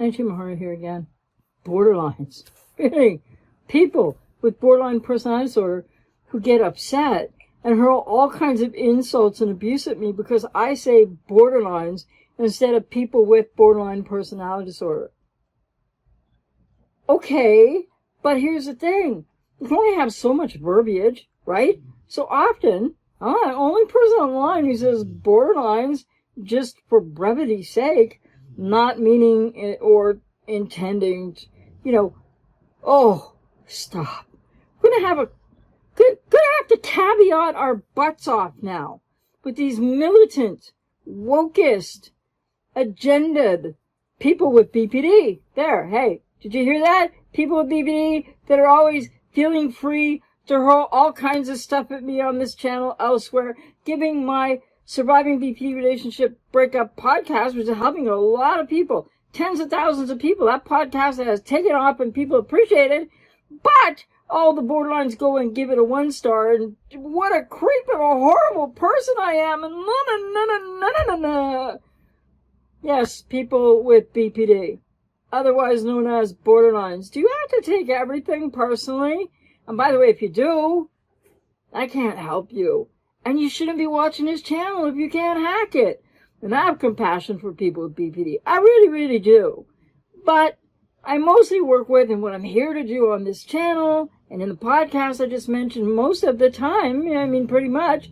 Ajmahari here again. Borderlines. Really. People with borderline personality disorder who get upset and hurl all kinds of insults and abuse at me because I say borderlines instead of people with borderline personality disorder. Okay, but here's the thing. You can only have so much verbiage, right? So often, I'm the only person online who says borderlines just for brevity's sake, not meaning or intending, oh, stop. We're gonna have to caveat our butts off now with these militant, wokist, agended people with BPD. There, hey, did you hear that? People with BPD that are always feeling free to hurl all kinds of stuff at me on this channel elsewhere, giving my Surviving BPD Relationship Breakup podcast, which is helping a lot of people, tens of thousands of people. That podcast has taken off and people appreciate it, but all the borderlines go and give it a 1 star, and what a creep and a horrible person I am, and na. Yes, people with BPD, otherwise known as borderlines. Do you have to take everything personally? And by the way, if you do, I can't help you. And you shouldn't be watching this channel if you can't hack it. And I have compassion for people with BPD. I really, really do. But I mostly work with, and what I'm here to do on this channel and in the podcast I just mentioned most of the time, pretty much,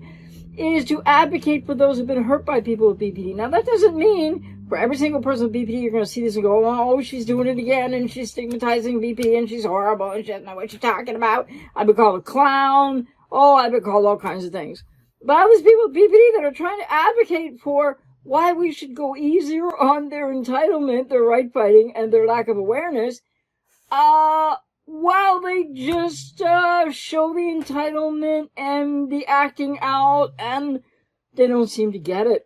is to advocate for those who've been hurt by people with BPD. Now, that doesn't mean for every single person with BPD, you're going to see this and go, oh, she's doing it again, and she's stigmatizing BPD, and she's horrible, and she doesn't know what she's talking about. I've been called a clown. Oh, I've been called all kinds of things. But all these people with BPD that are trying to advocate for why we should go easier on their entitlement, their right fighting, and their lack of awareness, while they just show the entitlement and the acting out, and they don't seem to get it.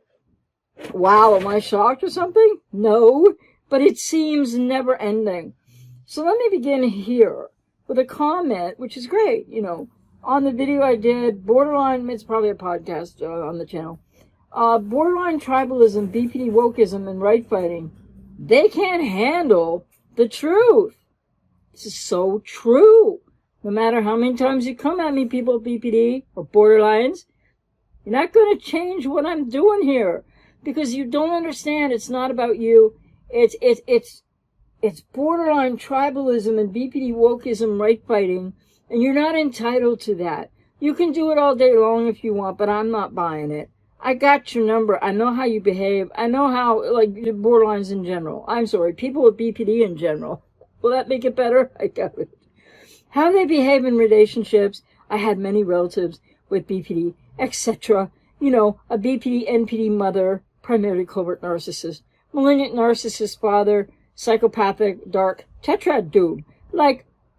Wow, am I shocked or something? No, but it seems never ending. So let me begin here with a comment, which is great, on the video I did, Borderline, it's probably a podcast on the channel, Borderline Tribalism, BPD Wokeism, and Right Fighting. They can't handle the truth. This is so true. No matter how many times you come at me, people with BPD or borderlines, you're not going to change what I'm doing here because you don't understand. It's not about you. It's borderline tribalism and BPD wokeism, right fighting, and you're not entitled to that. You can do it all day long if you want, but I'm not buying it. I got your number. I know how you behave. I know how, borderlines in general. I'm sorry, people with BPD in general. Will that make it better? I doubt it. How they behave in relationships. I had many relatives with BPD, etc. A BPD, NPD mother, primarily covert narcissist, malignant narcissist father, psychopathic, dark, tetrad dude.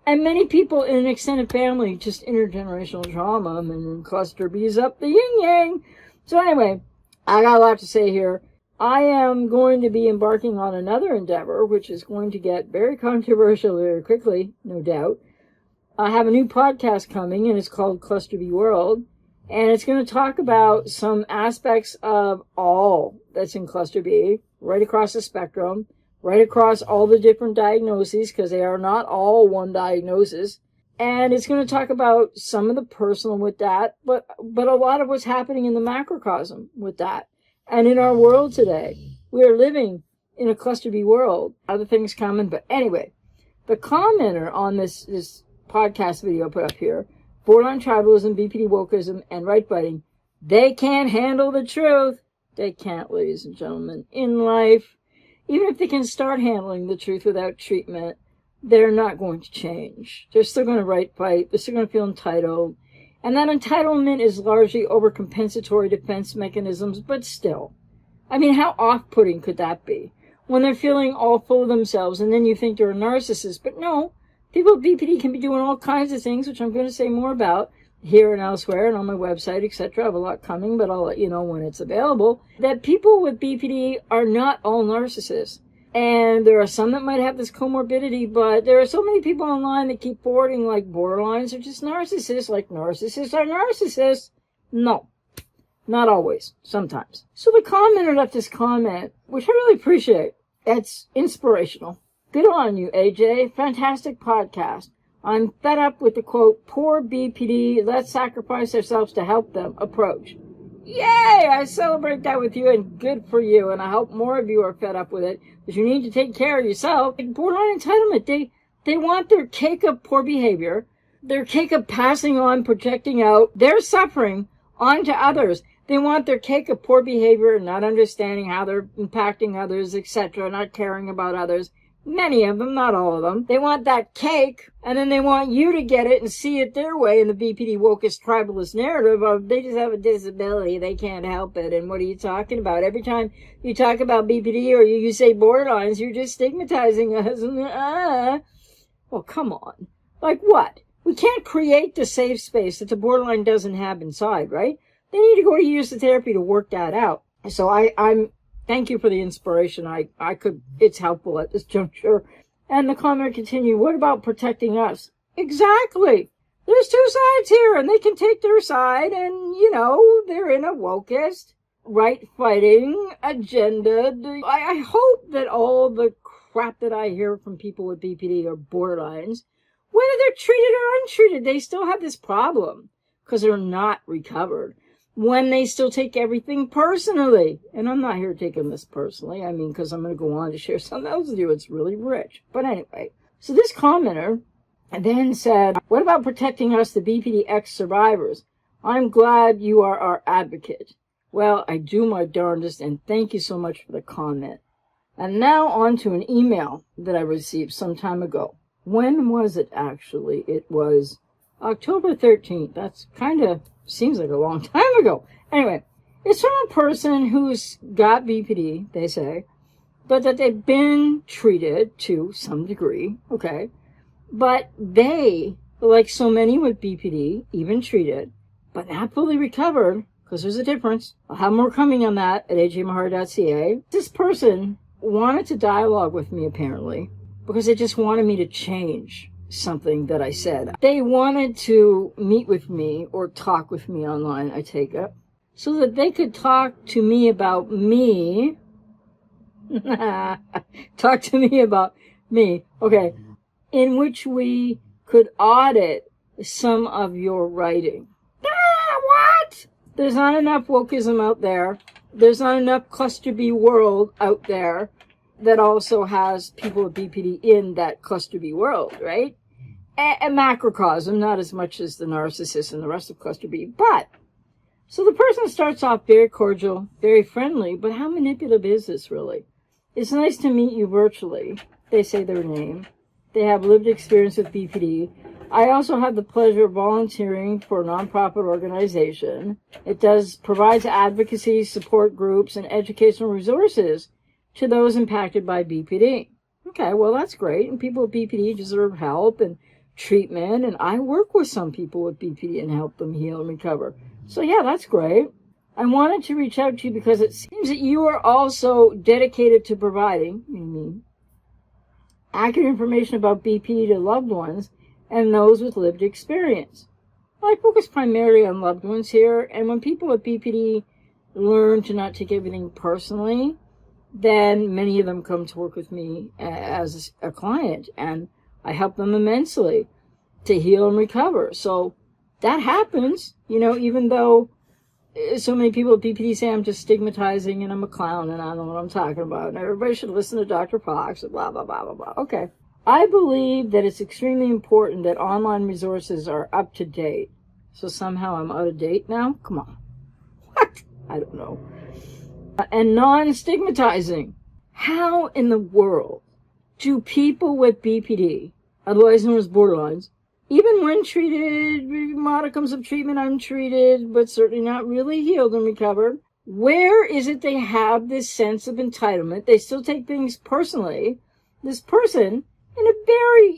And many people in an extended family, just intergenerational trauma, and then cluster B's up the yin-yang. So anyway, I got a lot to say here. I am going to be embarking on another endeavor, which is going to get very controversial very quickly, no doubt. I have a new podcast coming, and it's called Cluster B World, and it's going to talk about some aspects of all that's in Cluster B, right across the spectrum, right across all the different diagnoses, because they are not all one diagnosis. And it's going to talk about some of the personal with that, but a lot of what's happening in the macrocosm with that. And in our world today, we are living in a Cluster B world. Other things coming, but anyway, the commenter on this podcast video put up here, Borderline Tribalism, BPD Wokeism, and Right Fighting, they can't handle the truth. They can't, ladies and gentlemen, in life. Even if they can start handling the truth without treatment, they're not going to change. They're still going to right fight. They're still going to feel entitled. And that entitlement is largely overcompensatory defense mechanisms, but still. How off-putting could that be? When they're feeling all full of themselves and then you think they're a narcissist. But no, people with BPD can be doing all kinds of things, which I'm going to say more about here and elsewhere and on my website, etc. I have a lot coming, but I'll let you know when it's available. That people with BPD are not all narcissists. And there are some that might have this comorbidity, but there are so many people online that keep forwarding borderlines are just narcissists, narcissists are narcissists. No, not always, sometimes. So the commenter left this comment, which I really appreciate. It's inspirational. Good on you, AJ. Fantastic podcast. I'm fed up with the quote, poor BPD, let's sacrifice ourselves to help them approach. Yay! I celebrate that with you, and good for you, and I hope more of you are fed up with it, because you need to take care of yourself. Borderline entitlement, they want their cake of poor behavior, their cake of passing on, projecting out their suffering onto others. They want their cake of poor behavior, not understanding how they're impacting others, etc., not caring about others. Many of them, not all of them. They want that cake, and then they want you to get it and see it their way in the BPD wokist tribalist narrative of they just have a disability, they can't help it, and what are you talking about? Every time you talk about BPD or you say borderlines, you're just stigmatizing us. Well, come on. Like what? We can't create the safe space that the borderline doesn't have inside, right? They need to go to use the therapy to work that out. So I'm thank you for the inspiration. It's helpful at this juncture. And the comment continued, what about protecting us? Exactly. There's two sides here, and they can take their side, and, they're in a wokist, right-fighting agenda. I hope that all the crap that I hear from people with BPD or borderlines, whether they're treated or untreated, they still have this problem because they're not recovered. When they still take everything personally. And I'm not here taking this personally. I mean, because I'm going to go on to share something else with you. It's really rich. But anyway, so this commenter then said, what about protecting us, the BPD ex-survivors? I'm glad you are our advocate. Well, I do my darndest, and thank you so much for the comment. And now on to an email that I received some time ago. When was it actually? It was October 13th. That's kind of seems like a long time ago. Anyway, it's from a person who's got BPD, they say, but that they've been treated to some degree, okay? But they, like so many with BPD, even treated, but not fully recovered, because there's a difference. I'll have more coming on that at ajmahari.ca. This person wanted to dialogue with me, apparently, because they just wanted me to change something that I said. They wanted to meet with me or talk with me online, I take it, so that they could talk to me about me. Talk to me about me. Okay. In which we could audit some of your writing. What? There's not enough wokeism out there. There's not enough cluster B world out there that also has people with BPD in that cluster B world, right? A macrocosm, not as much as the narcissist and the rest of cluster B, but so the person starts off very cordial, very friendly, but how manipulative is this really? It's nice to meet you virtually. They say their name. They have lived experience with BPD. I also have the pleasure of volunteering for a nonprofit organization. It provides advocacy, support groups, and educational resources to those impacted by BPD. Okay, well, that's great. And people with BPD deserve help and treatment. And I work with some people with BPD and help them heal and recover. So, yeah, that's great. I wanted to reach out to you because it seems that you are also dedicated to providing accurate information about BPD to loved ones and those with lived experience. I focus primarily on loved ones here, and when people with BPD learn to not take everything personally, then many of them come to work with me as a client, and I help them immensely to heal and recover. So that happens, even though so many people with BPD say I'm just stigmatizing and I'm a clown and I don't know what I'm talking about. And everybody should listen to Dr. Fox and blah, blah, blah, blah, blah. Okay. I believe that it's extremely important that online resources are up to date. So somehow I'm out of date now? Come on. What? I don't know. And non-stigmatizing. How in the world do people with BPD, otherwise known as borderlines, even when treated, modicums of treatment, untreated, but certainly not really healed and recovered, where is it they have this sense of entitlement? They still take things personally. This person, in a very,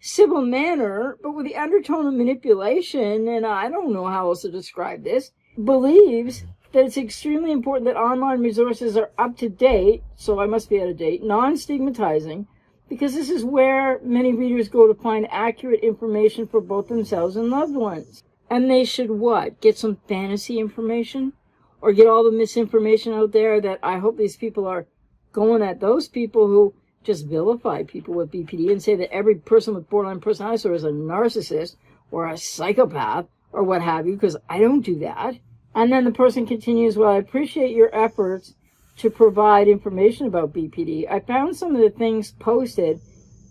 civil manner, but with the undertone of manipulation, and I don't know how else to describe this, believes that it's extremely important that online resources are up to date, so I must be out of date, non-stigmatizing, because this is where many readers go to find accurate information for both themselves and loved ones. And they should what? Get some fantasy information? Or get all the misinformation out there that I hope these people are going at those people who just vilify people with BPD and say that every person with borderline personality disorder is a narcissist or a psychopath or what have you, because I don't do that. And then the person continues, well, I appreciate your efforts to provide information about BPD. I found some of the things posted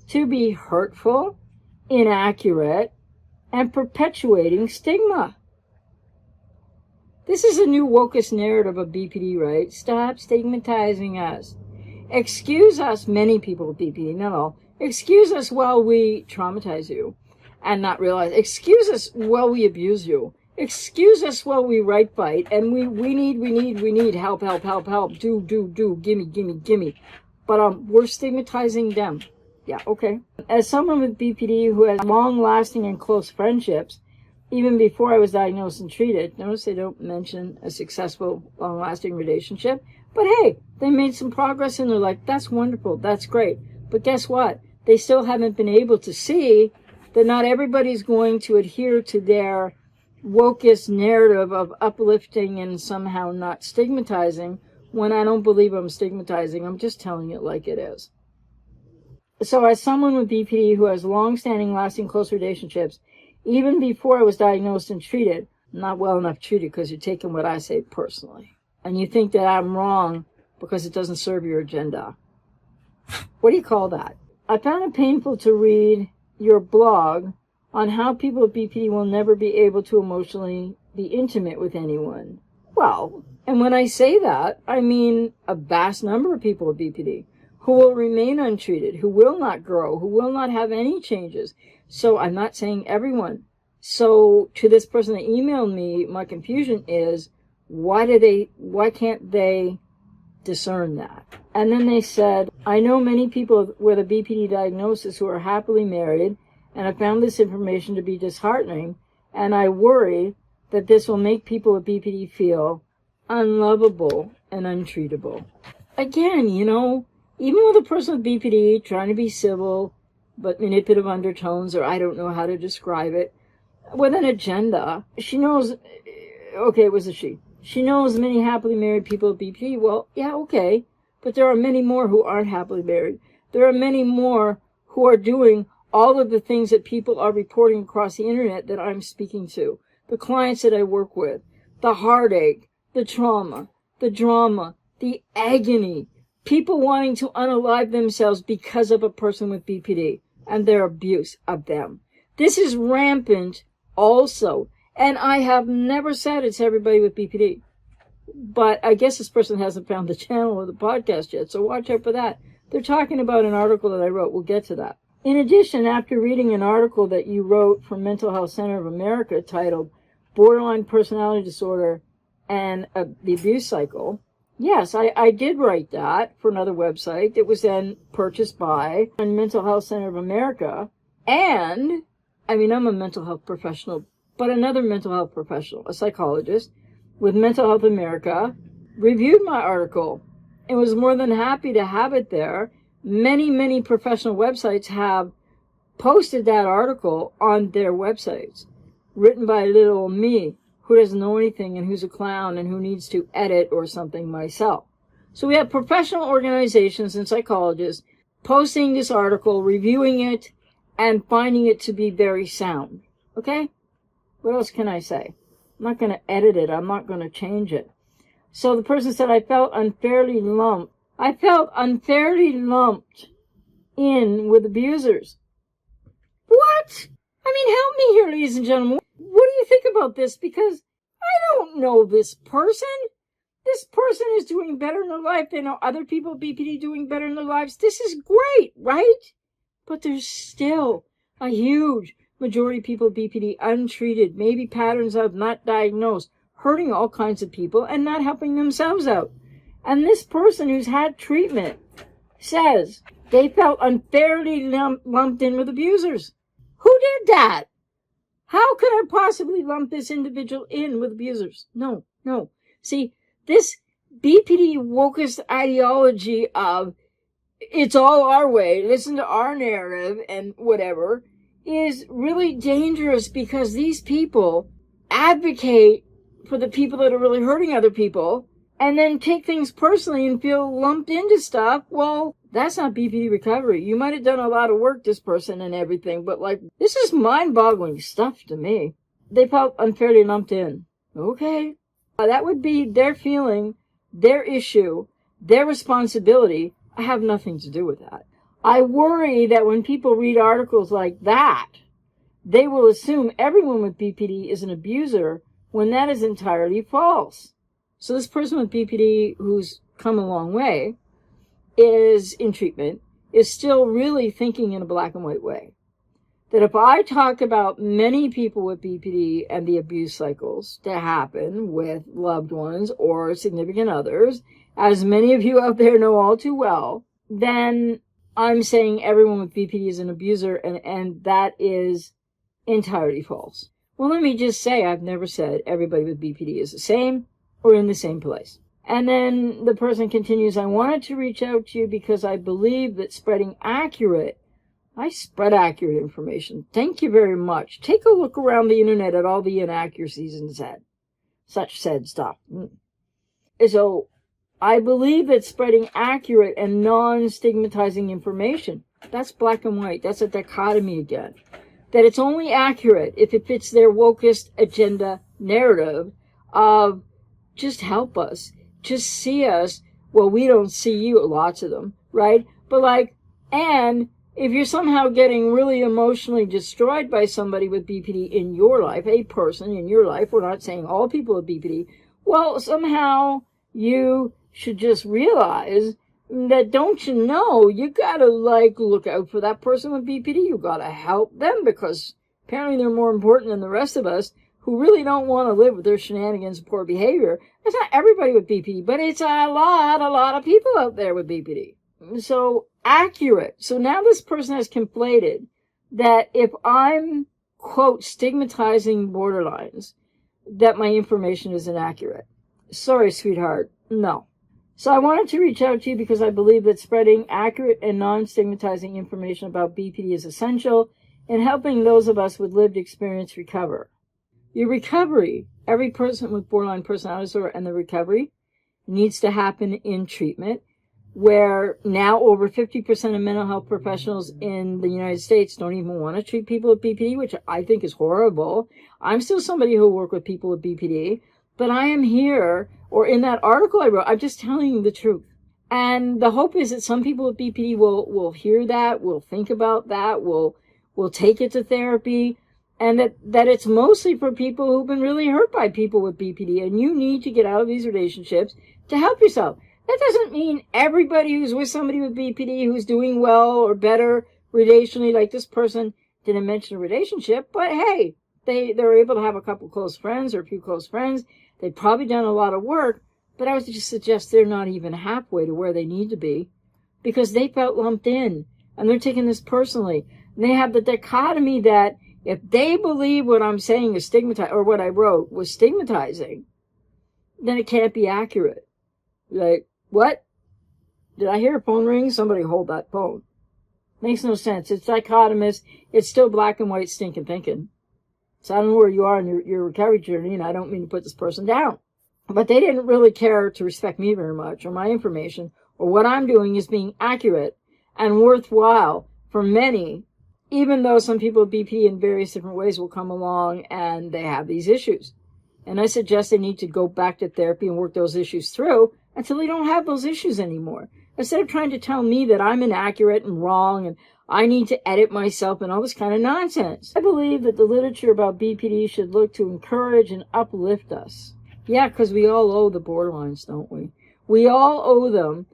to be hurtful, inaccurate, and perpetuating stigma. This is a new wokeist narrative of BPD, right? Stop stigmatizing us. Excuse us, many people with BPD, not all. Excuse us while we traumatize you and not realize. Excuse us while we abuse you. Excuse us while we right fight, and we need help, do, gimme. But we're stigmatizing them. Yeah, okay. As someone with BPD who has long-lasting and close friendships, even before I was diagnosed and treated, notice they don't mention a successful, long-lasting relationship, but hey, they made some progress in their life. That's wonderful, that's great. But guess what? They still haven't been able to see that not everybody's going to adhere to their wokeist narrative of uplifting and somehow not stigmatizing, when I don't believe I'm stigmatizing. I'm just telling it like it is. So as someone with BPD who has long-standing, lasting, close relationships, even before I was diagnosed and treated, not well enough treated because you're taking what I say personally, and you think that I'm wrong because it doesn't serve your agenda. What do you call that? I found it painful to read your blog on how people with BPD will never be able to emotionally be intimate with anyone. Well, and when I say that, I mean a vast number of people with BPD who will remain untreated, who will not grow, who will not have any changes. So I'm not saying everyone. So to this person that emailed me, my confusion is, why can't they discern that? And then they said, I know many people with a BPD diagnosis who are happily married, and I found this information to be disheartening, and I worry that this will make people with BPD feel unlovable and untreatable. Again, even with a person with BPD trying to be civil, but manipulative undertones, or I don't know how to describe it, with an agenda, she knows, okay, it was a she. She knows many happily married people with BPD. Well, yeah, okay, but there are many more who aren't happily married. There are many more who are doing all of the things that people are reporting across the internet that I'm speaking to. The clients that I work with, the heartache, the trauma, the drama, the agony, people wanting to unalive themselves because of a person with BPD and their abuse of them. This is rampant also. And I have never said it's everybody with BPD. But I guess this person hasn't found the channel or the podcast yet, so watch out for that. They're talking about an article that I wrote. We'll get to that. In addition, after reading an article that you wrote for Mental Health Center of America titled Borderline Personality Disorder and the Abuse Cycle, yes, I did write that for another website. It was then purchased by Mental Health Center of America. And, I'm a mental health professional, but another mental health professional, a psychologist with Mental Health America, reviewed my article and was more than happy to have it there. Many professional websites have posted that article on their websites, written by little me, who doesn't know anything and who's a clown and who needs to edit or something myself. So we have professional organizations and psychologists posting this article, reviewing it, and finding it to be very sound. Okay? What else can I say? I'm not going to edit it. I'm not going to change it. So the person said, I felt unfairly lumped in with abusers. What? Help me here, ladies and gentlemen. What do you think about this? Because I don't know this person. This person is doing better in their life. They know other people with BPD doing better in their lives. This is great, right? But there's still a huge majority of people with BPD untreated, maybe patterns of not diagnosed, hurting all kinds of people and not helping themselves out. And this person who's had treatment says they felt unfairly lumped in with abusers. Who did that? How could I possibly lump this individual in with abusers? No. See, this BPD wokeist ideology of it's all our way, listen to our narrative and whatever, is really dangerous because these people advocate for the people that are really hurting other people and then take things personally and feel lumped into stuff, well, that's not BPD recovery. You might have done a lot of work, this person and everything, but like, this is mind-boggling stuff to me. They felt unfairly lumped in. Okay. That would be their feeling, their issue, their responsibility. I have nothing to do with that. I worry that when people read articles like that, they will assume everyone with BPD is an abuser when that is entirely false. So this person with BPD who's come a long way is in treatment, is still really thinking in a black and white way. That if I talk about many people with BPD and the abuse cycles that happen with loved ones or significant others, as many of you out there know all too well, then I'm saying everyone with BPD is an abuser, and that is entirely false. Well, let me just say, I've never said everybody with BPD is the same or in the same place. And then the person continues, I wanted to reach out to you because I believe that I spread accurate information. Thank you very much. Take a look around the internet at all the inaccuracies and such said stuff. So I believe that spreading accurate and non-stigmatizing information, that's black and white. That's a dichotomy again. That it's only accurate if it fits their wokest agenda narrative of just help us, just see us. Well, we don't see you, lots of them, right? But like, and if you're somehow getting really emotionally destroyed by somebody with BPD in your life, a person in your life, we're not saying all people with BPD, well, somehow you should just realize that, don't you know, you gotta like look out for that person with BPD. You gotta help them because apparently they're more important than the rest of us who really don't want to live with their shenanigans and poor behavior. It's not everybody with BPD, but it's a lot of people out there with BPD. So accurate. So now this person has conflated that if I'm, quote, stigmatizing borderlines, that my information is inaccurate. Sorry, sweetheart. No. So I wanted to reach out to you because I believe that spreading accurate and non-stigmatizing information about BPD is essential in helping those of us with lived experience recover. Your recovery, every person with borderline personality disorder and the recovery needs to happen in treatment, where now over 50% of mental health professionals in the United States don't even want to treat people with BPD, which I think is horrible. I'm still somebody who will work with people with BPD, but I am here, or in that article I wrote, I'm just telling you the truth. And the hope is that some people with BPD will hear that, will think about that, will take it to therapy, and that it's mostly for people who've been really hurt by people with BPD, and you need to get out of these relationships to help yourself. That doesn't mean everybody who's with somebody with BPD who's doing well or better relationally, like this person didn't mention a relationship, but hey, they're able to have a couple close friends or a few close friends. They've probably done a lot of work, but I would just suggest they're not even halfway to where they need to be because they felt lumped in and they're taking this personally. And they have the dichotomy that if they believe what I'm saying is stigmatized, or what I wrote was stigmatizing, then it can't be accurate. Like, what? Did I hear a phone ring? Somebody hold that phone. Makes no sense. It's dichotomous. It's still black and white stinking thinking. So I don't know where you are in your recovery journey, and I don't mean to put this person down. But they didn't really care to respect me very much, or my information, or what I'm doing is being accurate and worthwhile for many, even though some people with BPD in various different ways will come along and they have these issues. And I suggest they need to go back to therapy and work those issues through until they don't have those issues anymore. Instead of trying to tell me that I'm inaccurate and wrong and I need to edit myself and all this kind of nonsense. I believe that the literature about BPD should look to encourage and uplift us. Yeah, because we all owe the borderlines, don't we? We all owe them.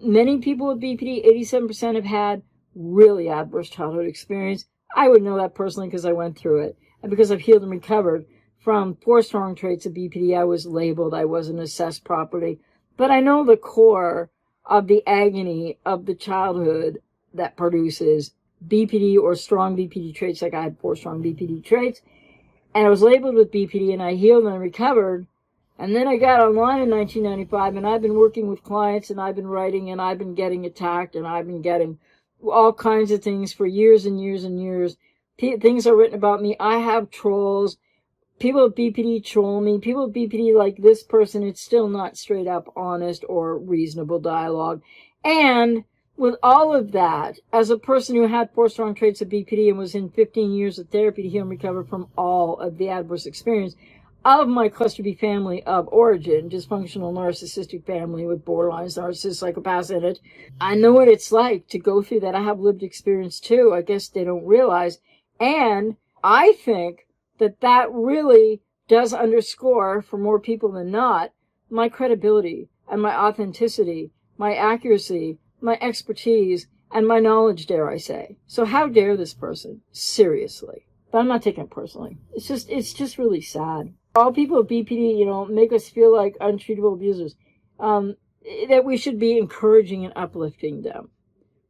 Many people with BPD, 87% have had really adverse childhood experience. I would know that personally because I went through it. And because I've healed and recovered from 4 strong traits of BPD, I was labeled, I wasn't assessed properly. But I know the core of the agony of the childhood that produces BPD or strong BPD traits, like I had 4 strong BPD traits. And I was labeled with BPD, and I healed and I recovered. And then I got online in 1995, and I've been working with clients, and I've been writing, and I've been getting attacked, and I've been getting all kinds of things for years and years and years. Things are written about me. I have trolls. People at BPD troll me. People at BPD like this person, it's still not straight up honest or reasonable dialogue. And with all of that, as a person who had 4 strong traits of BPD and was in 15 years of therapy to heal and recover from all of the adverse experience of my cluster B family of origin, dysfunctional narcissistic family with borderline narcissist psychopaths in it, I know what it's like to go through that. I have lived experience too. I guess they don't realize. And I think that really does underscore, for more people than not, my credibility and my authenticity, my accuracy, my expertise, and my knowledge, dare I say. So how dare this person? Seriously. But I'm not taking it personally. It's just really sad. All people at BPD, make us feel like untreatable abusers, that we should be encouraging and uplifting them.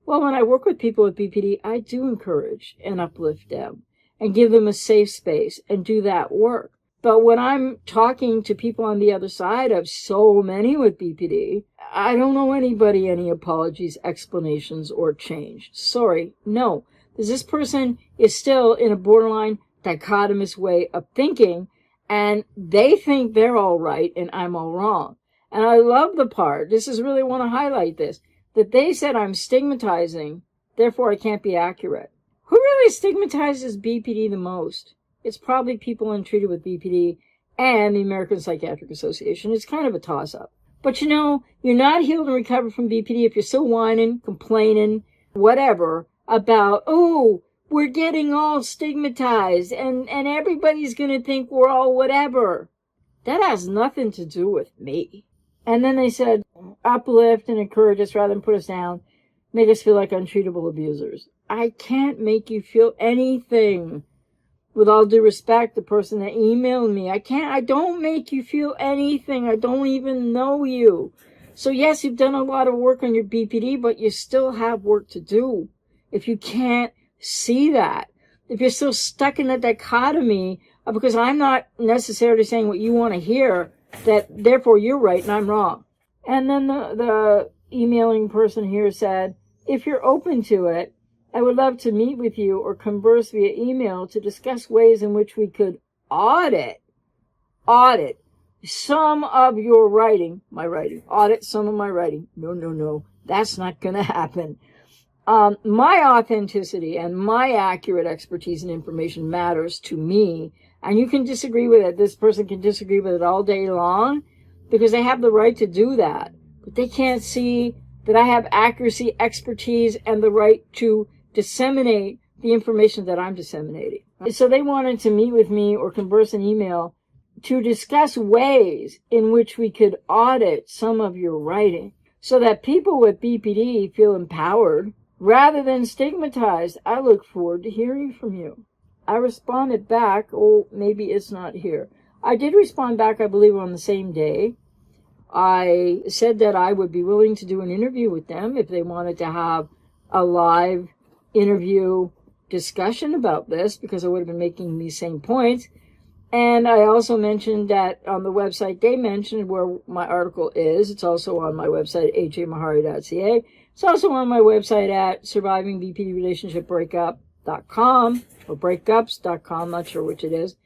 Well, when I work with people with BPD, I do encourage and uplift them and give them a safe space and do that work. But when I'm talking to people on the other side of so many with BPD, I don't owe anybody any apologies, explanations, or change. Sorry, no. Because this person is still in a borderline dichotomous way of thinking, and they think they're all right and I'm all wrong. And I love the part, this is really want to highlight this, that they said I'm stigmatizing, therefore I can't be accurate. Who really stigmatizes BPD the most? It's probably people untreated with BPD and the American Psychiatric Association. It's kind of a toss-up. But you're not healed and recovered from BPD if you're still whining, complaining, whatever, about, oh, we're getting all stigmatized and everybody's going to think we're all whatever. That has nothing to do with me. And then they said, uplift and encourage us rather than put us down, make us feel like untreatable abusers. I can't make you feel anything. With all due respect, the person that emailed me, I don't make you feel anything. I don't even know you. So yes, you've done a lot of work on your BPD, but you still have work to do. If you can't see that, if you're still stuck in a dichotomy, because I'm not necessarily saying what you want to hear, that therefore you're right and I'm wrong. And then the emailing person here said, if you're open to it, I would love to meet with you or converse via email to discuss ways in which we could audit some of your writing, audit some of my writing. No, that's not going to happen. My authenticity and my accurate expertise and information matters to me, and you can disagree with it. This person can disagree with it all day long because they have the right to do that, but they can't see that I have accuracy, expertise, and the right to disseminate the information that I'm disseminating. So they wanted to meet with me or converse in email to discuss ways in which we could audit some of your writing so that people with BPD feel empowered rather than stigmatized. I look forward to hearing from you. I responded back, oh, maybe it's not here. I did respond back, I believe, on the same day. I said that I would be willing to do an interview with them if they wanted to have a live interview discussion about this, because I would have been making these same points. And I also mentioned that on the website they mentioned where my article is. It's also on my website, ajmahari.ca. It's also on my website at survivingbpdrelationshipbreakup.com or breakups.com, not sure which it is.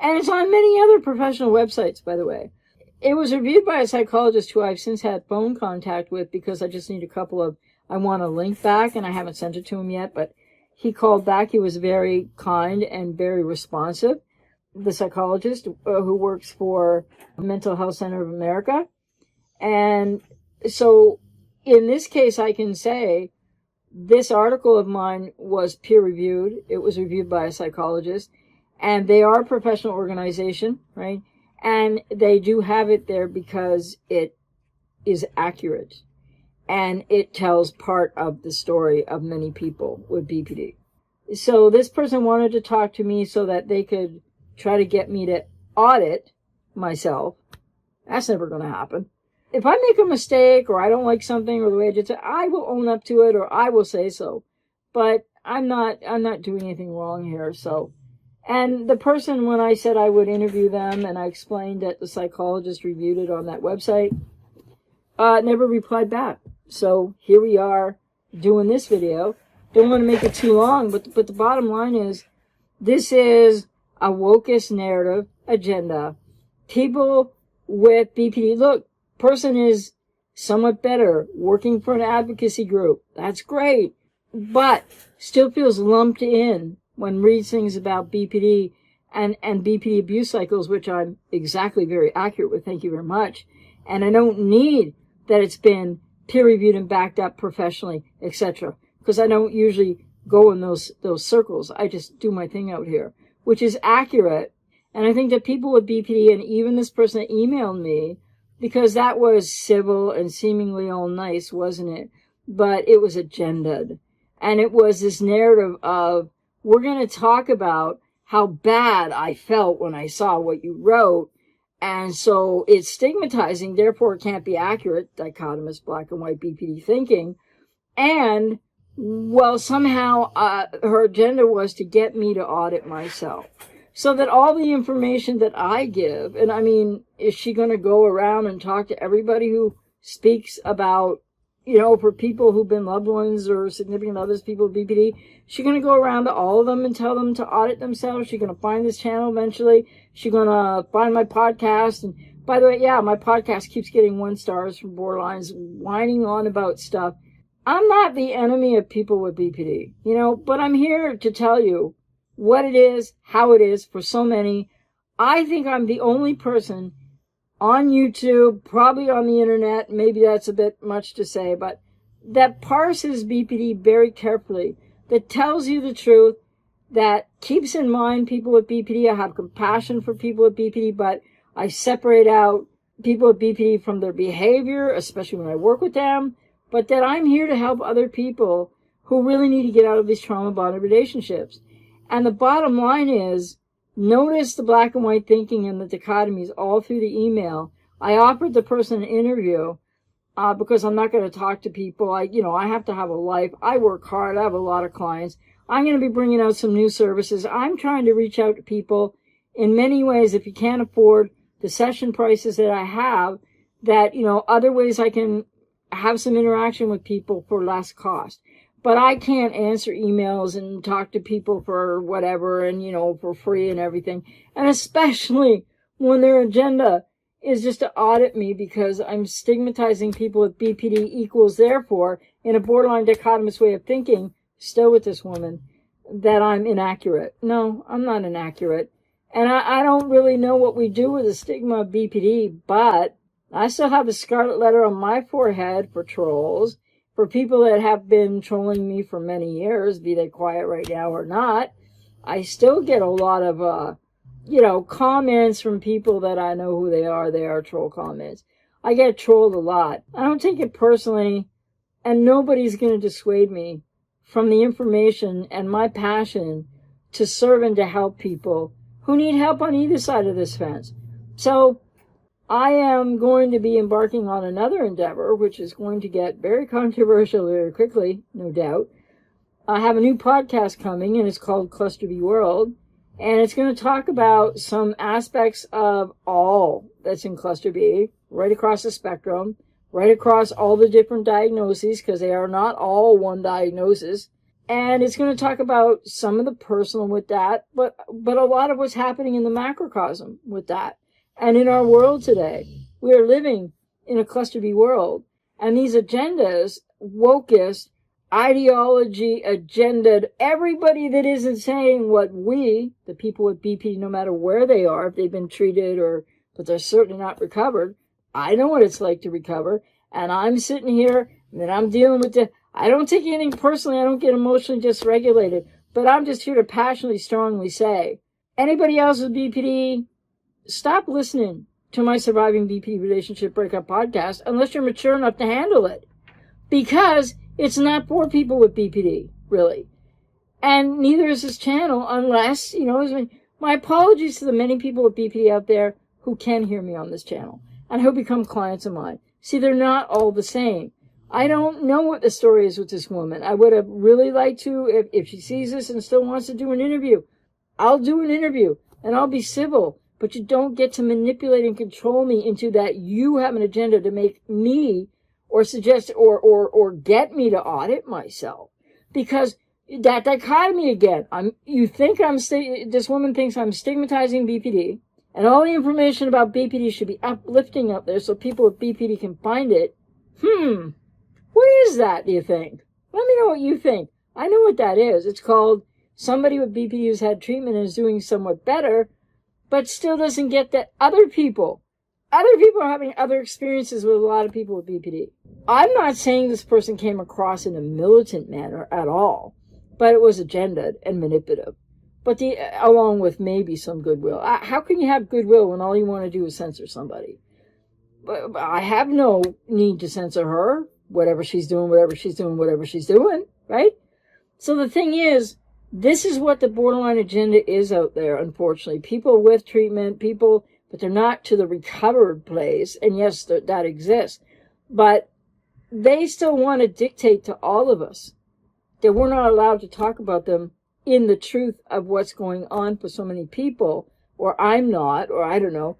And it's on many other professional websites, by the way. It was reviewed by a psychologist who I've since had phone contact with because I just need a couple of, I want a link back and I haven't sent it to him yet, but he called back. He was very kind and very responsive. The psychologist who works for Mental Health Center of America. And so in this case, I can say this article of mine was peer reviewed. It was reviewed by a psychologist, and they are a professional organization, right? And they do have it there because it is accurate and it tells part of the story of many people with BPD. So this person wanted to talk to me so that they could try to get me to audit myself. That's never going to happen. If I make a mistake or I don't like something or the way I did it, I will own up to it or I will say so. But I'm not doing anything wrong here. So, and the person, when I said I would interview them and I explained that the psychologist reviewed it on that website, never replied back. So here we are doing this video. Don't want to make it too long, but the bottom line is this is a wokeist narrative agenda. People with BPD, look, person is somewhat better, working for an advocacy group. That's great. But still feels lumped in when reads things about BPD and BPD abuse cycles, which I'm exactly very accurate with. Thank you very much. And I don't need that it's been peer-reviewed and backed up professionally, etc. Because I don't usually go in those circles. I just do my thing out here, which is accurate. And I think that people with BPD, and even this person that emailed me, because that was civil and seemingly all nice, wasn't it? But it was agendaed. And it was this narrative of, we're going to talk about how bad I felt when I saw what you wrote. And so it's stigmatizing, therefore it can't be accurate, dichotomous black and white BPD thinking. And, well, somehow her agenda was to get me to audit myself. So that all the information that I give, and I mean, is she going to go around and talk to everybody who speaks about, for people who've been loved ones or significant others, people with BPD, she's going to go around to all of them and tell them to audit themselves. She's going to find this channel eventually. She's going to find my podcast. And by the way, yeah, my podcast keeps getting 1 stars from Borderlines, whining on about stuff. I'm not the enemy of people with BPD, but I'm here to tell you what it is, how it is for so many. I think I'm the only person on YouTube, probably on the internet, maybe that's a bit much to say, but that parses BPD very carefully, that tells you the truth, that keeps in mind people with BPD. I have compassion for people with BPD, but I separate out people with BPD from their behavior, especially when I work with them, but that I'm here to help other people who really need to get out of these trauma-bonded relationships. And the bottom line is, notice the black and white thinking and the dichotomies all through the email. I offered the person an interview because I'm not going to talk to people. I have to have a life. I work hard. I have a lot of clients. I'm going to be bringing out some new services. I'm trying to reach out to people in many ways. If you can't afford the session prices that I have, that, other ways I can have some interaction with people for less cost. But I can't answer emails and talk to people for whatever and, for free and everything. And especially when their agenda is just to audit me because I'm stigmatizing people with BPD equals, therefore, in a borderline dichotomous way of thinking, still with this woman, that I'm inaccurate. No, I'm not inaccurate. And I don't really know what we do with the stigma of BPD, but I still have the scarlet letter on my forehead for trolls. For people that have been trolling me for many years, be they quiet right now or not, I still get a lot of, comments from people that I know who they are. They are troll comments. I get trolled a lot. I don't take it personally, and nobody's going to dissuade me from the information and my passion to serve and to help people who need help on either side of this fence. So I am going to be embarking on another endeavor, which is going to get very controversial very quickly, no doubt. I have a new podcast coming, and it's called Cluster B World, and it's going to talk about some aspects of all that's in Cluster B, right across the spectrum, right across all the different diagnoses, because they are not all one diagnosis. And it's going to talk about some of the personal with that, but a lot of what's happening in the macrocosm with that. And in our world today, we are living in a cluster B world. And these agendas, wokeist, ideology, agendaed, everybody that isn't saying what we, the people with BPD, no matter where they are, if they've been treated but they're certainly not recovered. I know what it's like to recover. And I'm sitting here and I'm dealing with I don't take anything personally. I don't get emotionally dysregulated. But I'm just here to passionately, strongly say, anybody else with BPD, stop listening to my Surviving BPD Relationship Breakup podcast unless you're mature enough to handle it. Because it's not for people with BPD, really. And neither is this channel unless, my apologies to the many people with BPD out there who can hear me on this channel and who become clients of mine. See, they're not all the same. I don't know what the story is with this woman. I would have really liked to, if she sees this and still wants to do an interview, I'll do an interview and I'll be civil. But you don't get to manipulate and control me into that you have an agenda to make me or suggest or get me to audit myself. Because that dichotomy again, this woman thinks I'm stigmatizing BPD and all the information about BPD should be uplifting out there so people with BPD can find it. What is that, do you think? Let me know what you think. I know what that is. It's called somebody with BPD who's had treatment and is doing somewhat better, but still doesn't get that other people are having other experiences with a lot of people with BPD. I'm not saying this person came across in a militant manner at all, but it was agendaed and manipulative. But along with maybe some goodwill. How can you have goodwill when all you want to do is censor somebody? I have no need to censor her. Whatever she's doing, right? So the thing is, this is what the borderline agenda is out there, unfortunately. People with treatment, but they're not to the recovered place. And yes, that exists. But they still want to dictate to all of us that we're not allowed to talk about them in the truth of what's going on for so many people, or I'm not, or I don't know.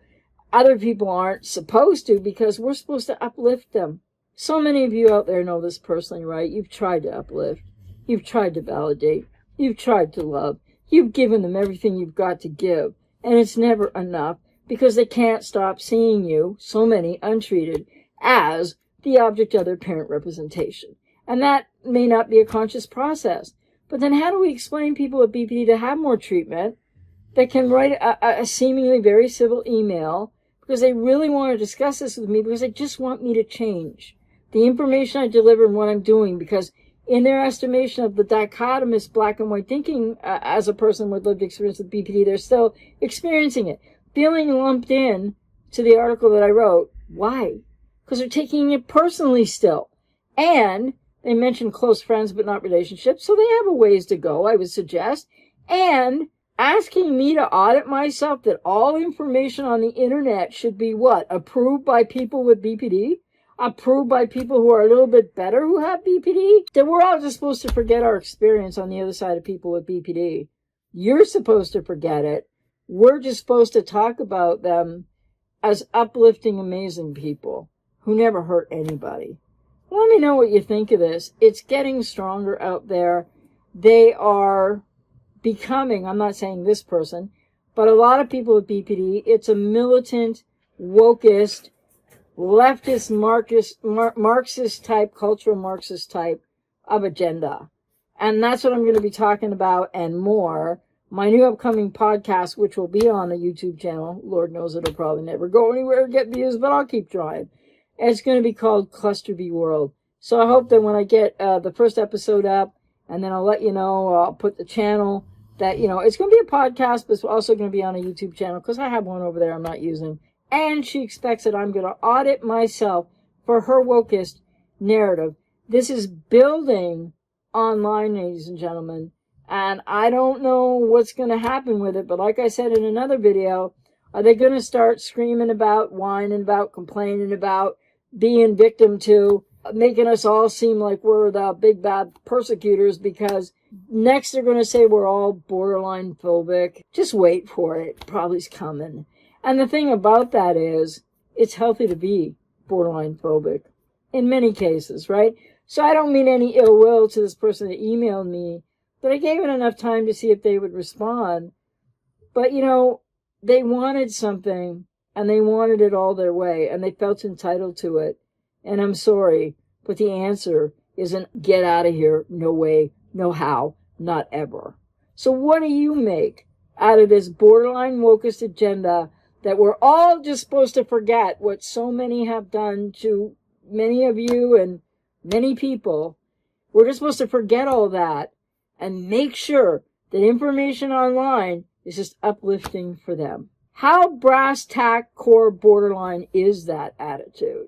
Other people aren't supposed to, because we're supposed to uplift them. So many of you out there know this personally, right? You've tried to uplift. You've tried to validate. You've tried to love. You've given them everything you've got to give. And it's never enough, because they can't stop seeing you, so many untreated, as the object of their parent representation. And that may not be a conscious process. But then how do we explain people with BPD to have more treatment that can write a seemingly very civil email because they really want to discuss this with me, because they just want me to change the information I deliver and what I'm doing, because in their estimation of the dichotomous black and white thinking as a person with lived experience with BPD, they're still experiencing it, feeling lumped in to the article that I wrote. Why? Because they're taking it personally still. And they mentioned close friends but not relationships, so they have a ways to go, I would suggest. And asking me to audit myself that all information on the internet should be what? Approved by people with BPD? Approved by people who are a little bit better who have BPD? That we're all just supposed to forget our experience on the other side of people with BPD. You're supposed to forget it. We're just supposed to talk about them as uplifting, amazing people who never hurt anybody. Let me know what you think of this. It's getting stronger out there. They are becoming, I'm not saying this person, but a lot of people with BPD, it's a militant, wokeist, leftist, Marxist type, cultural Marxist type of agenda. And that's what I'm going to be talking about and more. My new upcoming podcast, which will be on the YouTube channel, Lord knows it'll probably never go anywhere or get views, but I'll keep trying. It's going to be called Cluster B World. So I hope that when I get the first episode up, and then I'll let you know, I'll put the channel that, it's going to be a podcast, but it's also going to be on a YouTube channel, because I have one over there I'm not using. And she expects that I'm going to audit myself for her wokeist narrative. This is building online, ladies and gentlemen. And I don't know what's going to happen with it, but like I said in another video, are they going to start screaming about, whining about, complaining about, being victim to, making us all seem like we're the big bad persecutors, because next they're going to say we're all borderline phobic. Just wait for it. Probably's coming. And the thing about that is, it's healthy to be borderline phobic in many cases, right? So I don't mean any ill will to this person that emailed me, but I gave it enough time to see if they would respond. But, they wanted something, and they wanted it all their way, and they felt entitled to it. And I'm sorry, but the answer isn't get out of here, no way, no how, not ever. So what do you make out of this borderline wokeist agenda that we're all just supposed to forget what so many have done to many of you and many people? We're just supposed to forget all that and make sure that information online is just uplifting for them. How brass tack core borderline is that attitude?